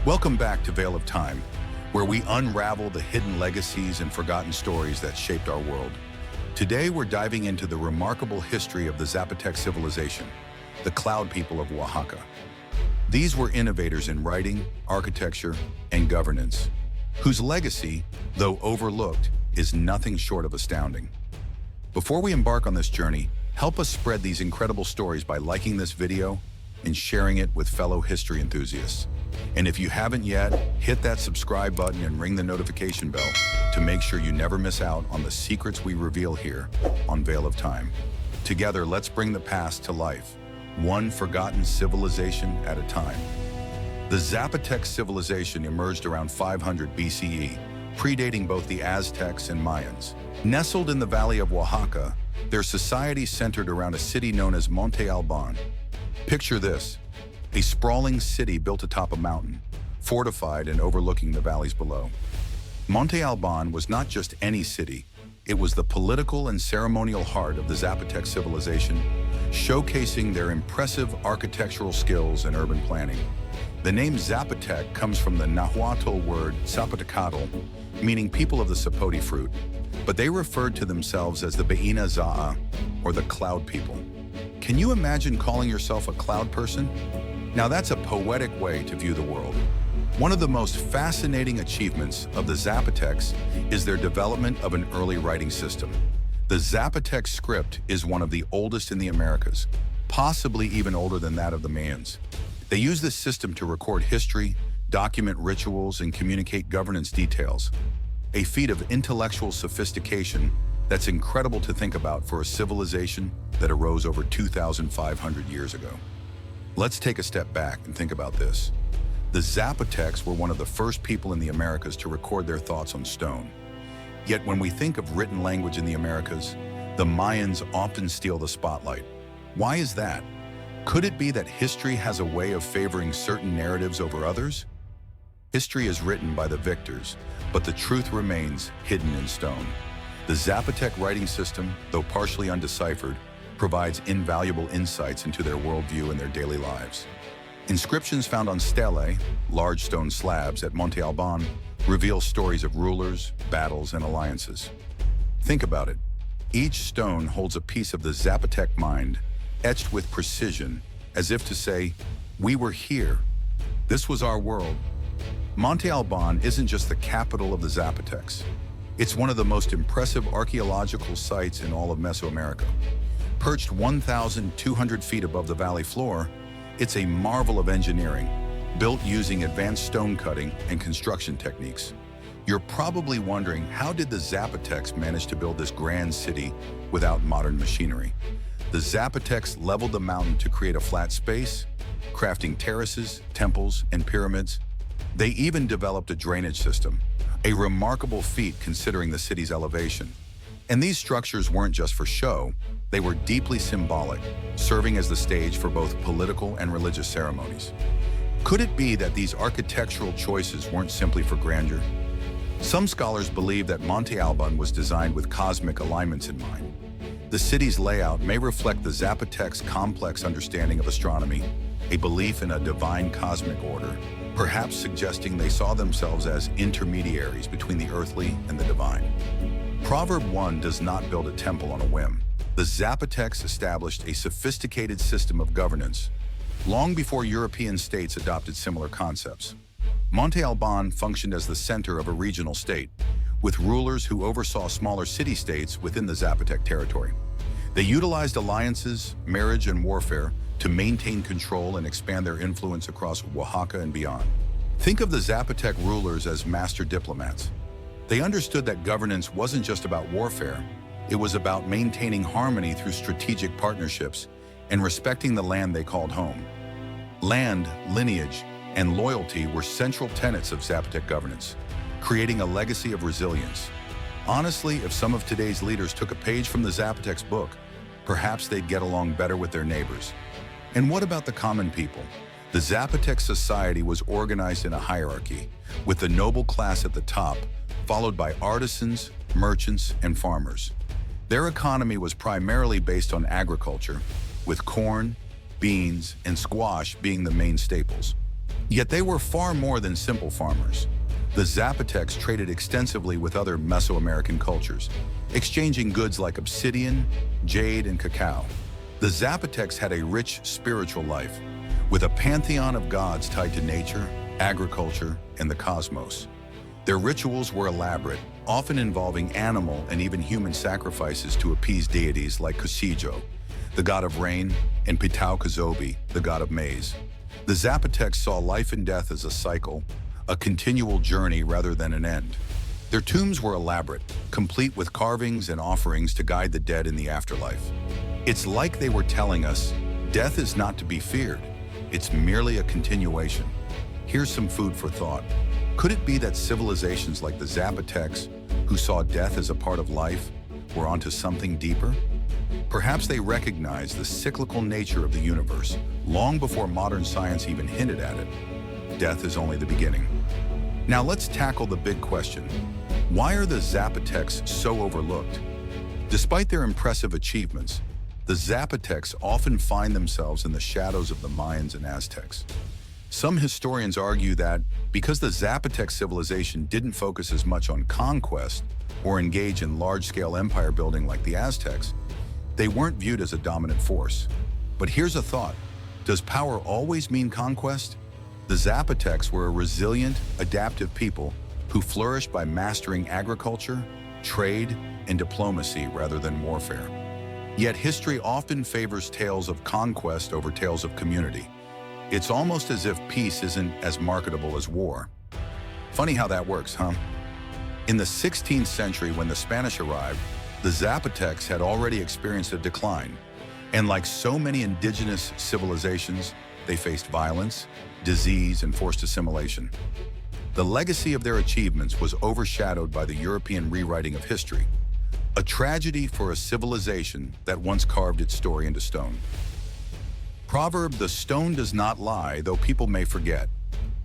Welcome back to Veil of Time, where we unravel the hidden legacies and forgotten stories that shaped our world. Today, we're diving into the remarkable history of the Zapotec Civilization, the Cloud People of Oaxaca. These were innovators in writing, architecture, and governance, whose legacy, though overlooked, is nothing short of astounding. Before we embark on this journey, help us spread these incredible stories by liking this video and sharing it with fellow history enthusiasts. And if you haven't yet, hit that subscribe button and ring the notification bell to make sure you never miss out on the secrets we reveal here on Veil of Time. Together, let's bring the past to life, one forgotten civilization at a time. The Zapotec civilization emerged around 500 BCE, predating both the Aztecs and Mayans. Nestled in the valley of Oaxaca, their society centered around a city known as Monte Alban. Picture this: a sprawling city built atop a mountain, fortified and overlooking the valleys below. Monte Alban was not just any city, it was the political and ceremonial heart of the Zapotec civilization, showcasing their impressive architectural skills and urban planning. The name Zapotec comes from the Nahuatl word Zapotecatl, meaning people of the sapote fruit, but they referred to themselves as the Beina Za'a, or the Cloud People. Can you imagine calling yourself a cloud person? Now that's a poetic way to view the world. One of the most fascinating achievements of the Zapotecs is their development of an early writing system. The Zapotec script is one of the oldest in the Americas, possibly even older than that of the Mayans. They use this system to record history, document rituals, and communicate governance details, a feat of intellectual sophistication that's incredible to think about for a civilization that arose over 2,500 years ago. Let's take a step back and think about this. The Zapotecs were one of the first people in the Americas to record their thoughts on stone. Yet when we think of written language in the Americas, the Mayans often steal the spotlight. Why is that? Could it be that history has a way of favoring certain narratives over others? History is written by the victors, but the truth remains hidden in stone. The Zapotec writing system, though partially undeciphered, provides invaluable insights into their worldview and their daily lives. Inscriptions found on stelae, large stone slabs at Monte Alban, reveal stories of rulers, battles, and alliances. Think about it. Each stone holds a piece of the Zapotec mind, etched with precision, as if to say, "We were here. This was our world." Monte Alban isn't just the capital of the Zapotecs. It's one of the most impressive archaeological sites in all of Mesoamerica. Perched 1,200 feet above the valley floor, it's a marvel of engineering, built using advanced stone cutting and construction techniques. You're probably wondering, how did the Zapotecs manage to build this grand city without modern machinery? The Zapotecs leveled the mountain to create a flat space, crafting terraces, temples, and pyramids. They even developed a drainage system, a remarkable feat considering the city's elevation. And these structures weren't just for show, they were deeply symbolic, serving as the stage for both political and religious ceremonies. Could it be that these architectural choices weren't simply for grandeur? Some scholars believe that Monte Alban was designed with cosmic alignments in mind. The city's layout may reflect the Zapotecs' complex understanding of astronomy, a belief in a divine cosmic order, perhaps suggesting they saw themselves as intermediaries between the earthly and the divine. Proverb 1 does not build a temple on a whim. The Zapotecs established a sophisticated system of governance long before European states adopted similar concepts. Monte Alban functioned as the center of a regional state, with rulers who oversaw smaller city-states within the Zapotec territory. They utilized alliances, marriage, and warfare to maintain control and expand their influence across Oaxaca and beyond. Think of the Zapotec rulers as master diplomats. They understood that governance wasn't just about warfare, it was about maintaining harmony through strategic partnerships and respecting the land they called home. Land, lineage, and loyalty were central tenets of Zapotec governance, creating a legacy of resilience. Honestly, if some of today's leaders took a page from the Zapotec's book, perhaps they'd get along better with their neighbors. And what about the common people? The Zapotec society was organized in a hierarchy, with the noble class at the top, followed by artisans, merchants, and farmers. Their economy was primarily based on agriculture, with corn, beans, and squash being the main staples. Yet they were far more than simple farmers. The Zapotecs traded extensively with other Mesoamerican cultures, exchanging goods like obsidian, jade, and cacao. The Zapotecs had a rich spiritual life, with a pantheon of gods tied to nature, agriculture, and the cosmos. Their rituals were elaborate, often involving animal and even human sacrifices to appease deities like Kusijo, the god of rain, and Pitao Kazobi, the god of maize. The Zapotecs saw life and death as a cycle, a continual journey rather than an end. Their tombs were elaborate, complete with carvings and offerings to guide the dead in the afterlife. It's like they were telling us, death is not to be feared, it's merely a continuation. Here's some food for thought. Could it be that civilizations like the Zapotecs, who saw death as a part of life, were onto something deeper? Perhaps they recognized the cyclical nature of the universe long before modern science even hinted at it. Death is only the beginning. Now let's tackle the big question. Why are the Zapotecs so overlooked? Despite their impressive achievements, the Zapotecs often find themselves in the shadows of the Mayans and Aztecs. Some historians argue that because the Zapotec civilization didn't focus as much on conquest or engage in large-scale empire building like the Aztecs, they weren't viewed as a dominant force. But here's a thought. Does power always mean conquest? The Zapotecs were a resilient, adaptive people who flourished by mastering agriculture, trade, and diplomacy rather than warfare. Yet history often favors tales of conquest over tales of community. It's almost as if peace isn't as marketable as war. Funny how that works, huh? In the 16th century, when the Spanish arrived, the Zapotecs had already experienced a decline. And like so many indigenous civilizations, they faced violence, disease, and forced assimilation. The legacy of their achievements was overshadowed by the European rewriting of history, a tragedy for a civilization that once carved its story into stone. Proverb, the stone does not lie, though people may forget.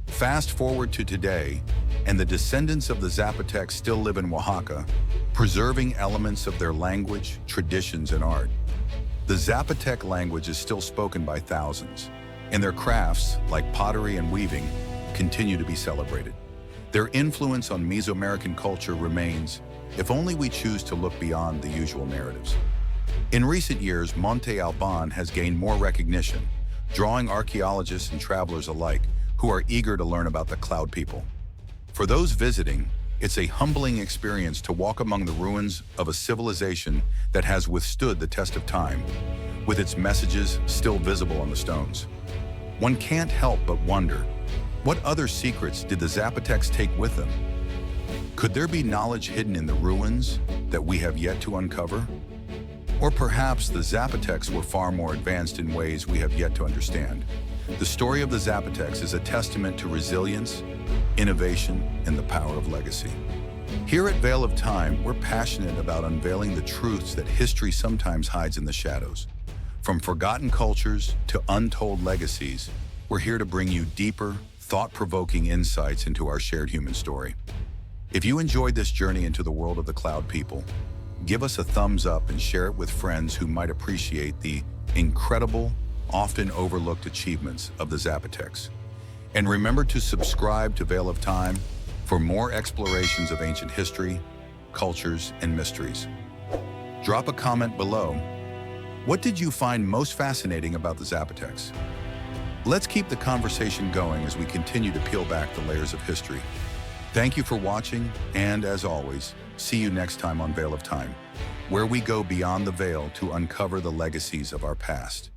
Fast forward to today, and the descendants of the Zapotecs still live in Oaxaca, preserving elements of their language, traditions, and art. The Zapotec language is still spoken by thousands, and their crafts, like pottery and weaving, continue to be celebrated. Their influence on Mesoamerican culture remains, if only we choose to look beyond the usual narratives. In recent years, Monte Alban has gained more recognition, drawing archaeologists and travelers alike who are eager to learn about the Cloud People. For those visiting, it's a humbling experience to walk among the ruins of a civilization that has withstood the test of time, with its messages still visible on the stones. One can't help but wonder, what other secrets did the Zapotecs take with them? Could there be knowledge hidden in the ruins that we have yet to uncover? Or perhaps the Zapotecs were far more advanced in ways we have yet to understand. The story of the Zapotecs is a testament to resilience, innovation, and the power of legacy. Here at Veil of Time, we're passionate about unveiling the truths that history sometimes hides in the shadows. From forgotten cultures to untold legacies, we're here to bring you deeper, thought-provoking insights into our shared human story. If you enjoyed this journey into the world of the Cloud People, give us a thumbs up and share it with friends who might appreciate the incredible, often overlooked achievements of the Zapotecs. And remember to subscribe to Veil of Time for more explorations of ancient history, cultures, and mysteries. Drop a comment below. What did you find most fascinating about the Zapotecs? Let's keep the conversation going as we continue to peel back the layers of history. Thank you for watching, and as always, see you next time on Veil of Time, where we go beyond the veil to uncover the legacies of our past.